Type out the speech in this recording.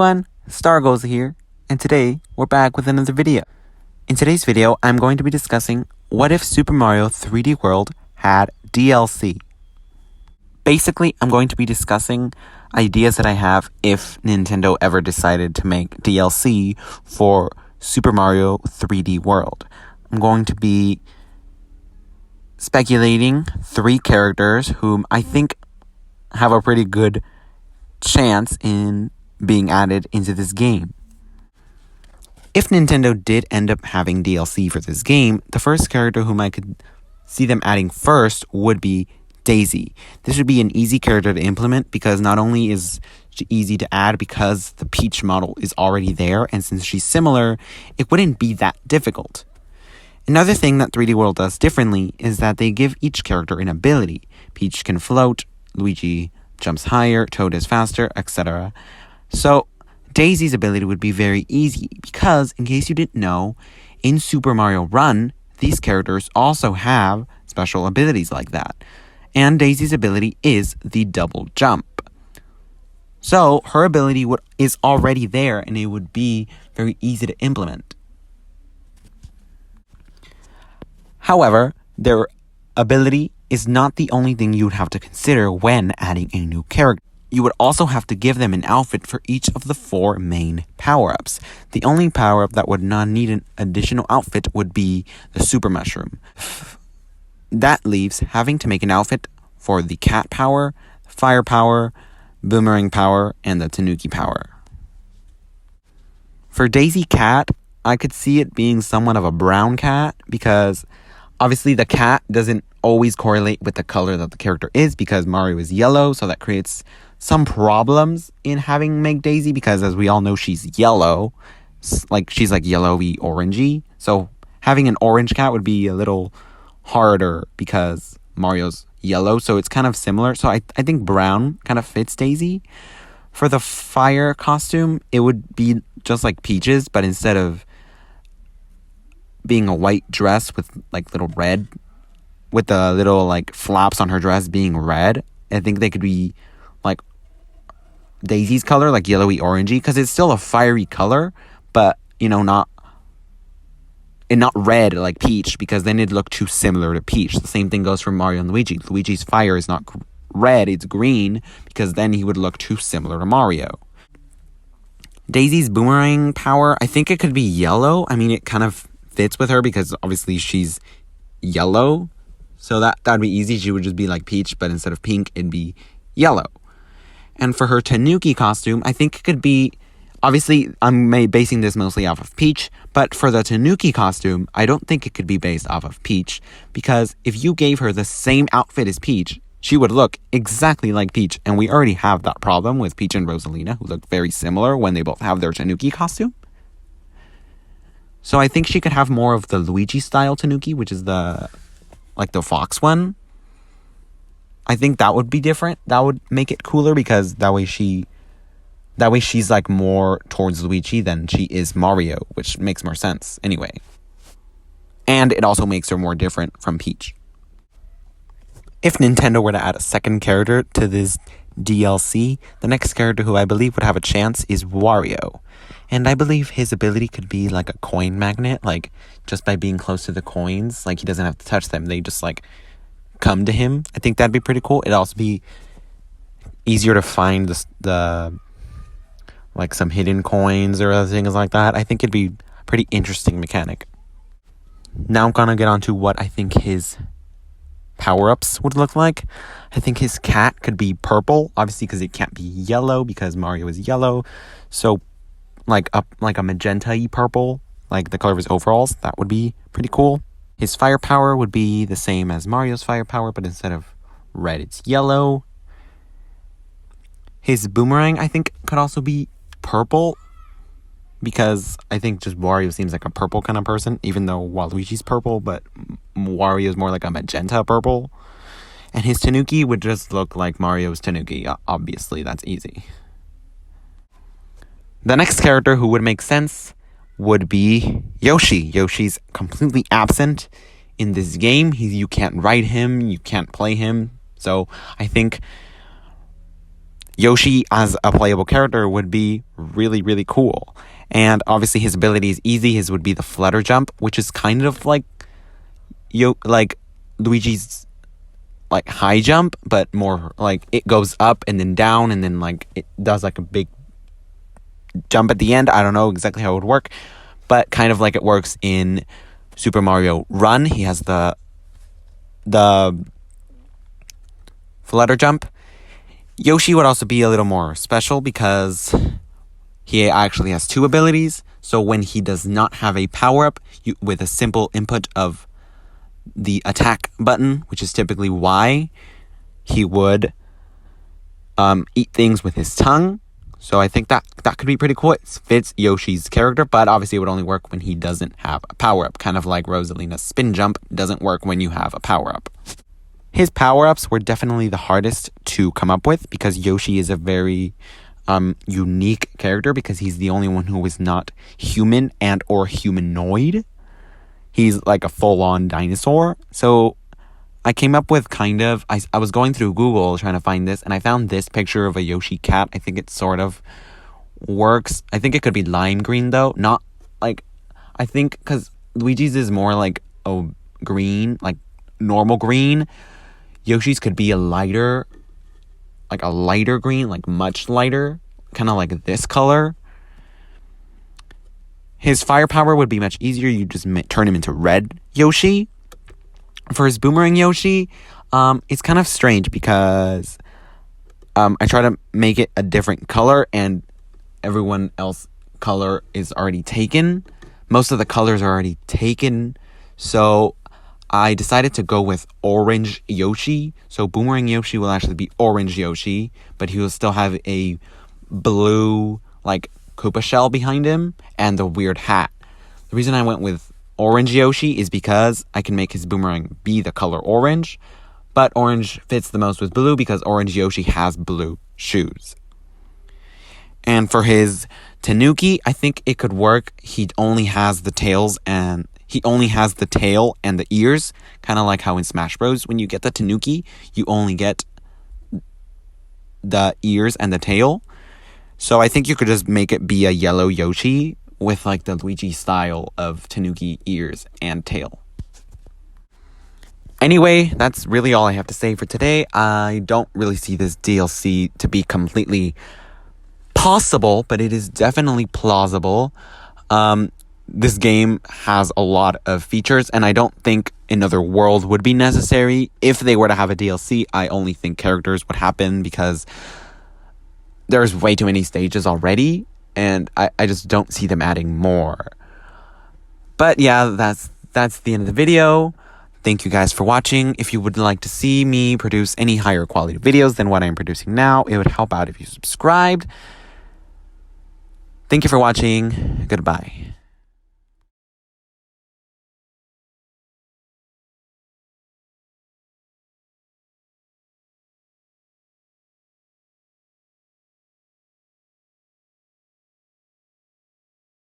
everyone, Stargoza here, and today we're back with another video. In today's video, I'm going to be discussing what if Super Mario 3D World had DLC. Basically, I'm going to be discussing ideas that I have if Nintendo ever decided to make DLC for Super Mario 3D World. I'm going to be speculating 3 characters whom I think have a pretty good chance in being added into this game. If Nintendo did end up having DLC for this game, the first character whom I could see them adding first would be Daisy. This would be an easy character to implement because not only is she easy to add because the Peach model is already there, and since she's similar, it wouldn't be that difficult. Another thing that 3D World does differently is that they give each character an ability. Peach can float, Luigi jumps higher, Toad is faster, etc. So Daisy's ability would be very easy because, in case you didn't know, in Super Mario Run, these characters also have special abilities like that. And Daisy's ability is the double jump. So her ability is already there and it would be very easy to implement. However, their ability is not the only thing you would have to consider when adding a new character. You would also have to give them an outfit for each of the 4 main power-ups. The only power-up that would not need an additional outfit would be the Super Mushroom. That leaves having to make an outfit for the Cat power, Fire power, Boomerang power, and the Tanuki power. For Daisy Cat, I could see it being somewhat of a brown cat because obviously the cat doesn't always correlate with the color that the character is because Mario is yellow, so that creates some problems in having make Daisy because, as we all know, she's yellow. She's like yellowy orangey. So having an orange cat would be a little harder because Mario's yellow, so it's kind of similar. So I think brown kind of fits Daisy. For the fire costume, it would be just like Peach's, but instead of being a white dress with like little red, with the little like flaps on her dress being red, I think they could be like Daisy's color, like yellowy orangey, because it's still a fiery color, but not red like Peach, because then it'd look too similar to Peach. The same thing goes for Mario and Luigi. Luigi's fire is not red, it's green, because then he would look too similar to Mario. Daisy's boomerang power, I think it could be yellow. I mean, it kind of fits with her because obviously she's yellow, so that'd be easy. She would just be like Peach, but instead of pink, it'd be yellow. And for her Tanuki costume, I think it could be, obviously, I'm basing this mostly off of Peach, but for the Tanuki costume, I don't think it could be based off of Peach, because if you gave her the same outfit as Peach, she would look exactly like Peach, and we already have that problem with Peach and Rosalina, who look very similar when they both have their Tanuki costume. So I think she could have more of the Luigi-style Tanuki, which is the fox one. I think that would be different. That would make it cooler because that way she's like more towards Luigi than she is Mario, which makes more sense anyway. And it also makes her more different from Peach. If Nintendo were to add a second character to this DLC, the next character who I believe would have a chance is Wario. And I believe his ability could be like a coin magnet, like just by being close to the coins, like he doesn't have to touch them, they just like come to him. I think that'd be pretty cool. It'd also be easier to find the like some hidden coins or other things like that. I think it'd be a pretty interesting mechanic. Now I'm gonna get on to what I think his power-ups would look like. I think his cat could be purple, obviously because it can't be yellow because Mario is yellow. So like a magenta-y purple, like the color of his overalls, that would be pretty cool. His fire power would be the same as Mario's fire power, but instead of red, it's yellow. His boomerang, I think, could also be purple, because I think just Wario seems like a purple kind of person, even though Waluigi's purple, but Wario's more like a magenta purple. And his Tanuki would just look like Mario's Tanuki. Obviously, that's easy. The next character who would make sense would be Yoshi. Yoshi's completely absent in this game. You can't ride him, you can't play him. So I think Yoshi as a playable character would be really, really cool. And obviously his ability is easy. His would be the flutter jump, which is kind of like Luigi's like high jump, but more like it goes up and then down and then like it does like a big jump at the end. I don't know exactly how it would work, but kind of like it works in Super Mario Run. He has the flutter jump. Yoshi would also be a little more special because he actually has two abilities. So when he does not have a power-up, with a simple input of the attack button, which is typically Y, he would eat things with his tongue. So I think that could be pretty cool. It fits Yoshi's character, but obviously it would only work when he doesn't have a power-up. Kind of like Rosalina's spin jump doesn't work when you have a power-up. His power-ups were definitely the hardest to come up with because Yoshi is a very unique character because he's the only one who is not human and or humanoid. He's like a full-on dinosaur. So I came up with I was going through Google trying to find this, and I found this picture of a Yoshi cat. I think it sort of works. I think it could be lime green, though. Not like, I think, because Luigi's is more like a green, like normal green. Yoshi's could be a lighter green, like much lighter, kind of like this color. His firepower would be much easier. You just turn him into red Yoshi. For his Boomerang Yoshi, it's kind of strange because I try to make it a different color and everyone else's color is already taken. Most of the colors are already taken. So I decided to go with orange Yoshi. So Boomerang Yoshi will actually be orange Yoshi, but he will still have a blue, like, Koopa shell behind him and the weird hat. The reason I went with orange Yoshi is because I can make his boomerang be the color orange, but orange fits the most with blue because orange Yoshi has blue shoes. And for his Tanuki, I think it could work. He only has the tail and the ears, kind of like how in Smash Bros. When you get the Tanuki, you only get the ears and the tail. So I think you could just make it be a yellow Yoshi with like the Luigi style of Tanuki ears and tail. Anyway, that's really all I have to say for today. I don't really see this DLC to be completely possible, but it is definitely plausible. This game has a lot of features, and I don't think another world would be necessary. If they were to have a DLC, I only think characters would happen because there's way too many stages already, and I just don't see them adding more. But yeah, that's the end of the video. Thank you guys for watching. If you would like to see me produce any higher quality videos than what I'm producing now, it would help out if you subscribed. Thank you for watching. Goodbye.